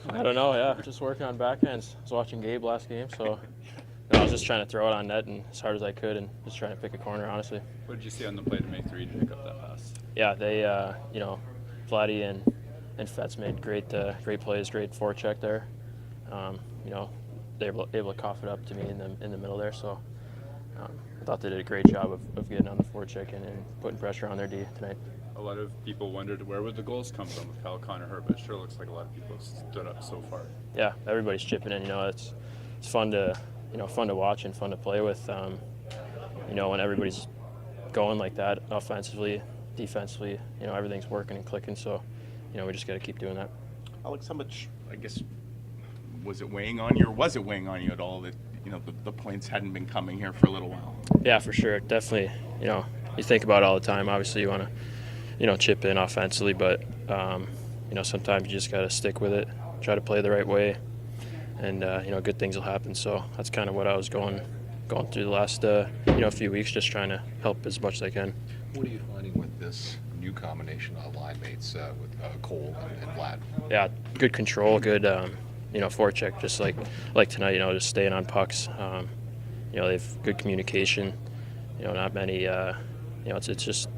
I don't know, yeah. Just working on backhands. I was watching Gabe last game, so I was just trying to throw it on net and as hard as I could and just trying to pick a corner, honestly. What did you see on the play to make three to pick up that pass? Yeah, they, Vladdy and Fetz made great plays, great forecheck there. They were able to cough it up to me in the middle there, so I thought they did a great job of getting on the forecheck and putting pressure on their D tonight. A lot of people wondered where would the goals come from with Kyle Connor hurt, but it sure looks like a lot of people have stood up so far. Yeah, everybody's chipping in. It's fun to watch and fun to play with. When everybody's going like that, offensively, defensively, everything's working and clicking. So, we just got to keep doing that. Alex, how much, I guess, was it weighing on you, or was it weighing on you at all that the points hadn't been coming here for a little while? Yeah, for sure. Definitely. You think about it all the time. Obviously, you want to chip in offensively, but sometimes you just got to stick with it, try to play the right way, and good things will happen. So that's kind of what I was going through the last few weeks, just trying to help as much as I can. What are you finding with this new combination of line mates with Cole and Vlad? Yeah, good control, good forecheck, just like tonight. Just staying on pucks. They have good communication. Not many. It's just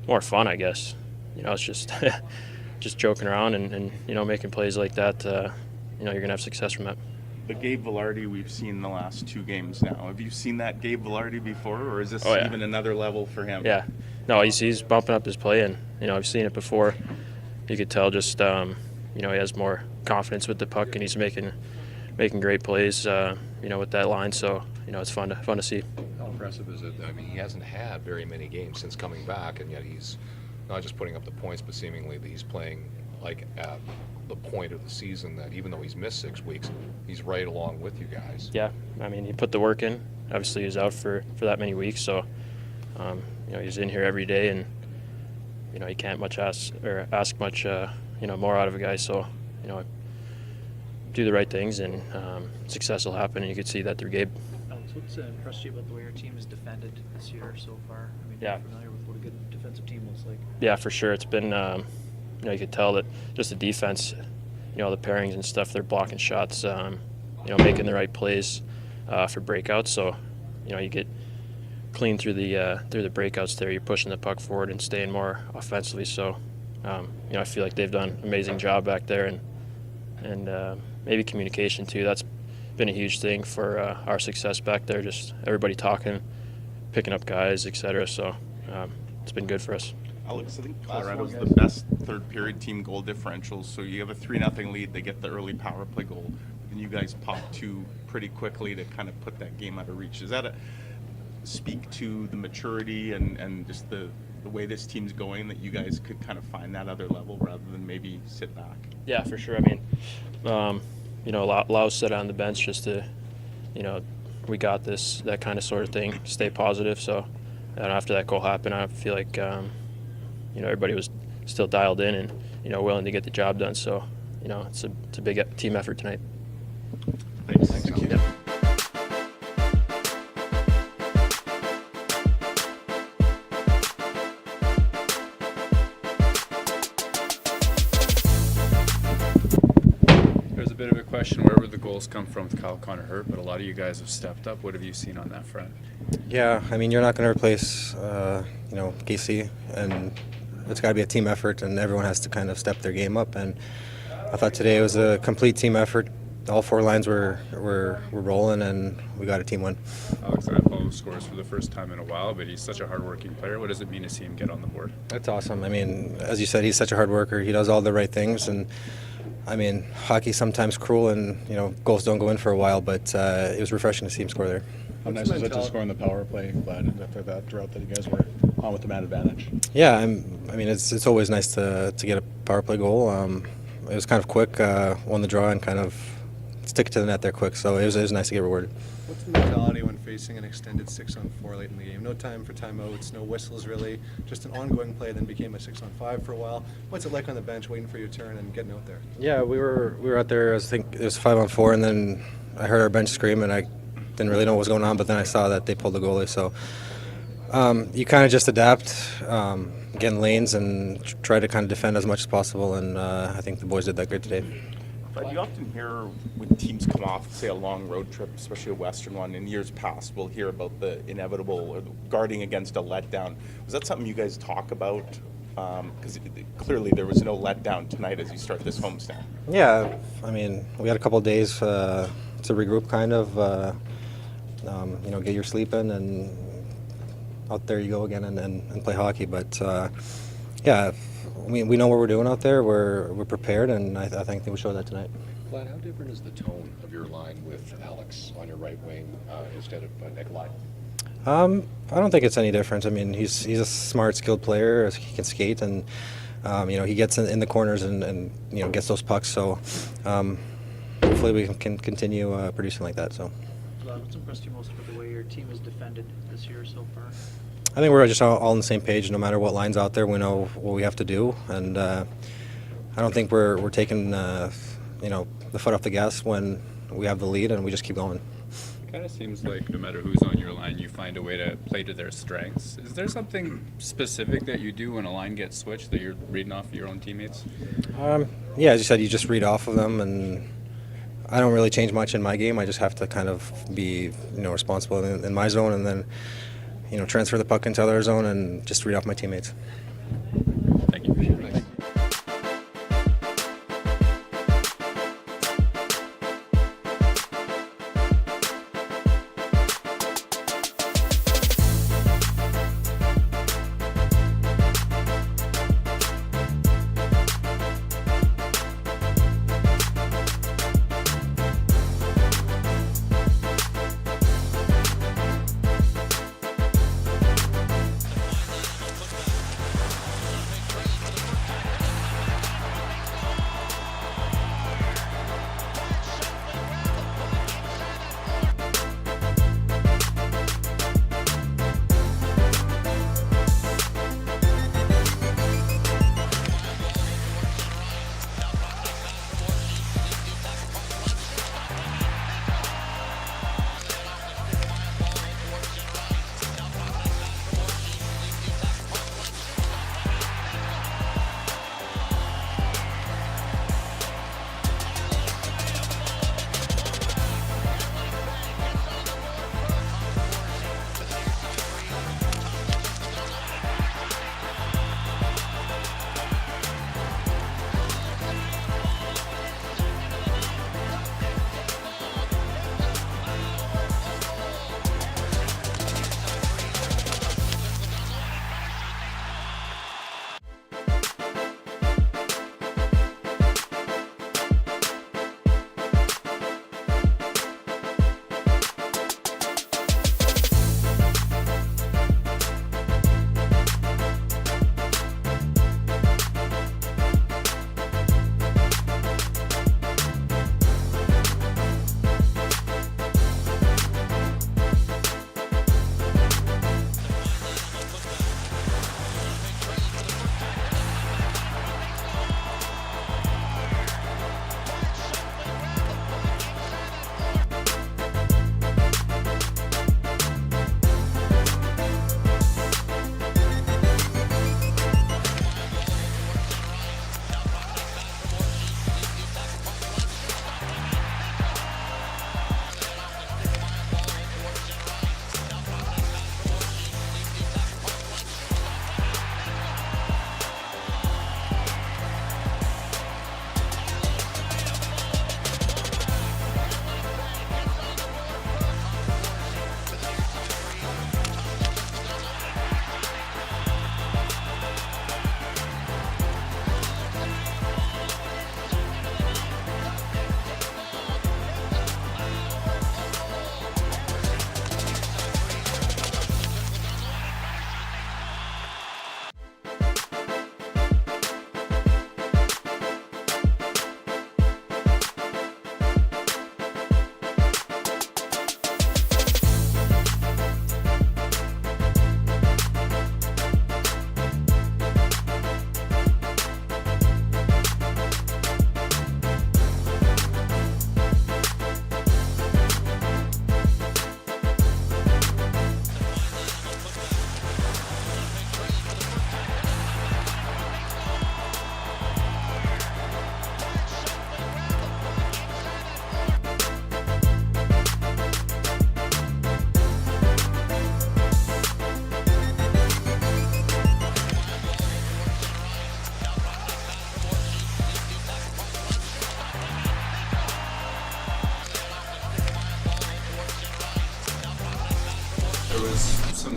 more fun, I guess. It's just just joking around and making plays like that. You're gonna have success from that. The Gabe Vilardi we've seen the last two games now. Have you seen that Gabe Vilardi before, or is this even another level for him? Yeah, no, he's bumping up his play, and I've seen it before. You could tell just he has more confidence with the puck, and he's making great plays. With that line, so it's fun to see. How impressive is it? I mean, he hasn't had very many games since coming back, and yet he's not just putting up the points, but seemingly he's playing like at the point of the season that even though he's missed 6 weeks, he's right along with you guys. Yeah, I mean, he put the work in. Obviously, he was out for that many weeks, so he's in here every day, and you can't ask much more out of a guy. So do the right things, and success will happen, and you could see that through Gabe. What's impressed you about the way your team has defended this year so far? I mean, Yeah. you're familiar with what a good defensive team looks like. Yeah, for sure. It's been, you could tell that just the defense, the pairings and stuff, they're blocking shots, making the right plays for breakouts. So, you get clean through the breakouts there. You're pushing the puck forward and staying more offensively. So, I feel like they've done an amazing job back there, and maybe communication too. That's been a huge thing for our success back there. Just everybody talking, picking up guys, etc. So it's been good for us. Alex, I think Colorado's the best third period team goal differential. So you have a 3-0 lead. They get the early power play goal, and you guys pop two pretty quickly to kind of put that game out of reach. Does that speak to the maturity and just the way this team's going, that you guys could kind of find that other level rather than maybe sit back? Yeah, for sure. I mean, Lau said on the bench just to, we got this, that kind of sort of thing, stay positive. So after that goal happened, I feel like, everybody was still dialed in and, willing to get the job done. So, it's a big team effort tonight. Thanks. Thank you. Yep. There's a bit of a question, where would the goals come from with Kyle Connor hurt, but a lot of you guys have stepped up. What have you seen on that front? Yeah, I mean, you're not going to replace, Casey, and it's got to be a team effort, and everyone has to kind of step their game up. And I thought today it was a complete team effort. All four lines were rolling, and we got a team win. Alex Iafallo scores for the first time in a while, but he's such a hard-working player. What does it mean to see him get on the board? That's awesome. I mean, as you said, he's such a hard worker. He does all the right things, and I mean, hockey's sometimes cruel, and goals don't go in for a while. But it was refreshing to see him score there. How nice was it to score on the power play, Vlad, after that drought that you guys were on with the man advantage? Yeah, I mean, it's always nice to get a power play goal. It was kind of quick, won the draw, and kind of stick it to the net there quick. So it was nice to get rewarded. What's the mentality when facing an extended 6-on-4 late in the game? No time for timeouts, no whistles really, just an ongoing play, then became a 6-on-5 for a while. What's it like on the bench waiting for your turn and getting out there? Yeah, we were out there. I think it was 5-on-4, and then I heard our bench scream, and I didn't really know what was going on, but then I saw that they pulled the goalie. So you kind of just adapt, get in lanes, and try to kind of defend as much as possible, and I think the boys did that good today. But you often hear when teams come off, say, a long road trip, especially a Western one, in years past, we'll hear about the inevitable or the guarding against a letdown. Was that something you guys talk about? Because clearly there was no letdown tonight as you start this homestand. Yeah, I mean, we had a couple of days to regroup, kind of, get your sleep in, and out there you go again and play hockey. But yeah, we know what we're doing out there. We're prepared, and I think we showed that tonight. Vlad, how different is the tone of your line with Alex on your right wing instead of Nikolai? I don't think it's any different. I mean, he's a smart, skilled player. He can skate, and he gets in the corners and gets those pucks. So hopefully we can continue producing like that. So Vlad, what's impressed you most about the way your team has defended this year so far? I think we're just all on the same page. No matter what line's out there, we know what we have to do, and I don't think we're taking the foot off the gas when we have the lead, and we just keep going. It kind of seems like no matter who's on your line, you find a way to play to their strengths. Is there something specific that you do when a line gets switched that you're reading off of your own teammates? Yeah, as you said, you just read off of them, and I don't really change much in my game. I just have to kind of be responsible in my zone, and then transfer the puck into their zone and just read off my teammates. Thank you.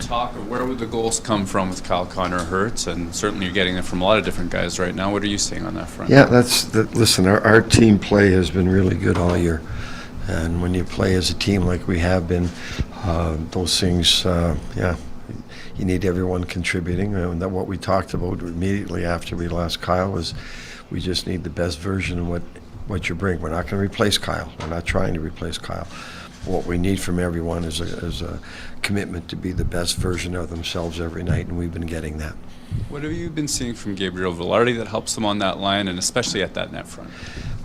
some talk of where would the goals come from with Kyle Connor hurt, and certainly you're getting it from a lot of different guys right now. What are you seeing on that front? Yeah, listen, our team play has been really good all year. And when you play as a team like we have been, those things, you need everyone contributing. And that what we talked about immediately after we lost Kyle was we just need the best version of what you bring. We're not going to replace Kyle. We're not trying to replace Kyle. What we need from everyone is a commitment to be the best version of themselves every night, and we've been getting that. What have you been seeing from Gabriel Vilardi that helps him on that line, and especially at that net front?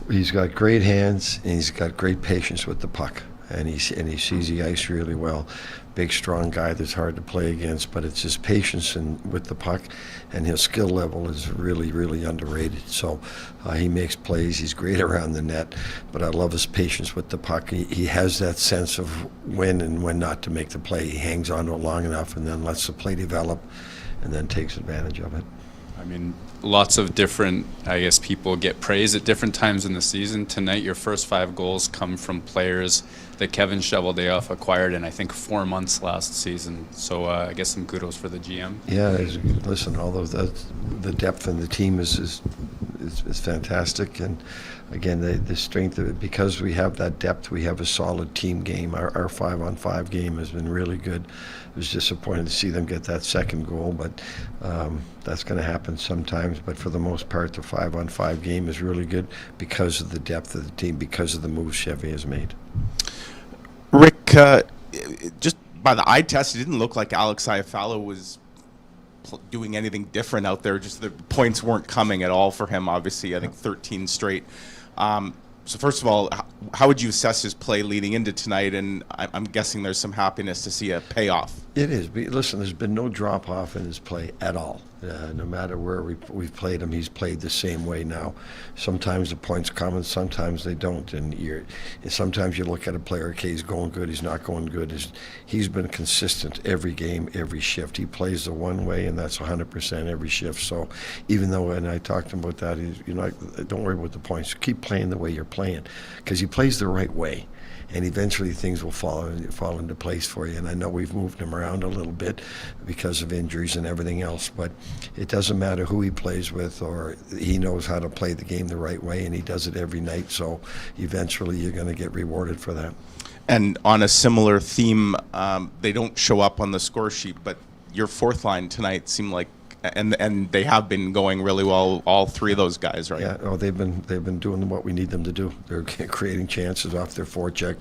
He's got great hands, and he's got great patience with the puck, and he sees the ice really well. Big, strong guy that's hard to play against, but it's his patience with the puck, and his skill level is really, really underrated. So he makes plays. He's great around the net, but I love his patience with the puck. He has that sense of when and when not to make the play. He hangs on to it long enough and then lets the play develop and then takes advantage of it. I mean, lots of different, I guess, people get praise at different times in the season. Tonight, your first 5 goals come from players that Kevin Cheveldayoff acquired in, I think, 4 months last season. So I guess some kudos for the GM. Yeah, listen, although the depth in the team is fantastic, and again, the strength of it, because we have that depth, we have a solid team game. Our 5-on-5 game has been really good. It was disappointing to see them get that second goal, but that's going to happen sometimes. But for the most part, the 5-on-5 game is really good because of the depth of the team, because of the moves Chevy has made. Rick, just by the eye test, it didn't look like Alex Iafallo was doing anything different out there. Just the points weren't coming at all for him, obviously. I think 13 straight. So first of all, how would you assess his play leading into tonight? And I'm guessing there's some happiness to see a payoff. It is. Listen, there's been no drop-off in his play at all. No matter where we've played him, he's played the same way now. Sometimes the points come and sometimes they don't. And sometimes you look at a player, okay, he's going good, he's not going good. He's been consistent every game, every shift. He plays the one way, and that's 100% every shift. So even though, and I talked to him about that, don't worry about the points. Keep playing the way you're playing, because he plays the right way. And eventually things will fall into place for you. And I know we've moved him around a little bit because of injuries and everything else, but it doesn't matter who he plays with, or he knows how to play the game the right way, and he does it every night. So eventually you're going to get rewarded for that. And on a similar theme, they don't show up on the score sheet, but your fourth line tonight seemed like, and they have been going really well, all 3 of those guys, right? Yeah, they've been doing what we need them to do. They're creating chances off their forecheck.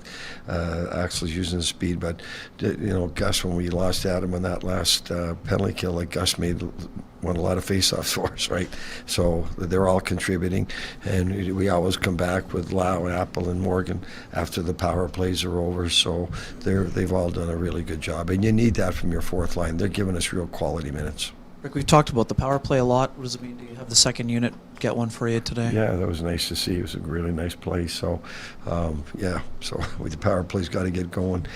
Axel's using the speed, but Gus, when we lost Adam on that last penalty kill, like Gus won a lot of faceoffs for us, right? So they're all contributing, and we always come back with Lau, Apple, and Morgan after the power plays are over. So they've all done a really good job, and you need that from your fourth line. They're giving us real quality minutes. Rick, we've talked about the power play a lot. What does it mean to have the second unit get one for you today? Yeah, that was nice to see. It was a really nice play. So, so the power play's got to get going.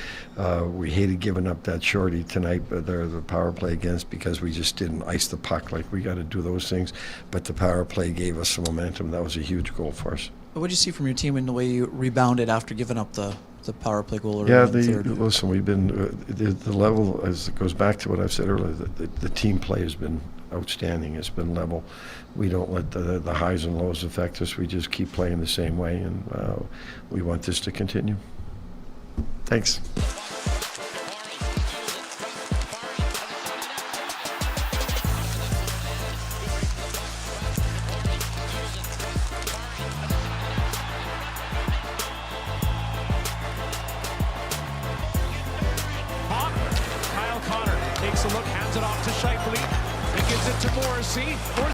We hated giving up that shorty tonight, but the power play against, because we just didn't ice the puck. Like, we got to do those things. But the power play gave us some momentum. That was a huge goal for us. What did you see from your team in the way you rebounded after giving up the power play goal? Yeah, listen, we've been the level, as it goes back to what I've said earlier, the team play has been outstanding. It's been level. We don't let the highs and lows affect us. We just keep playing the same way, and we want this to continue. Thanks. Kyle Connor takes a look, hands it off to Scheifele. It gives it to Morrissey.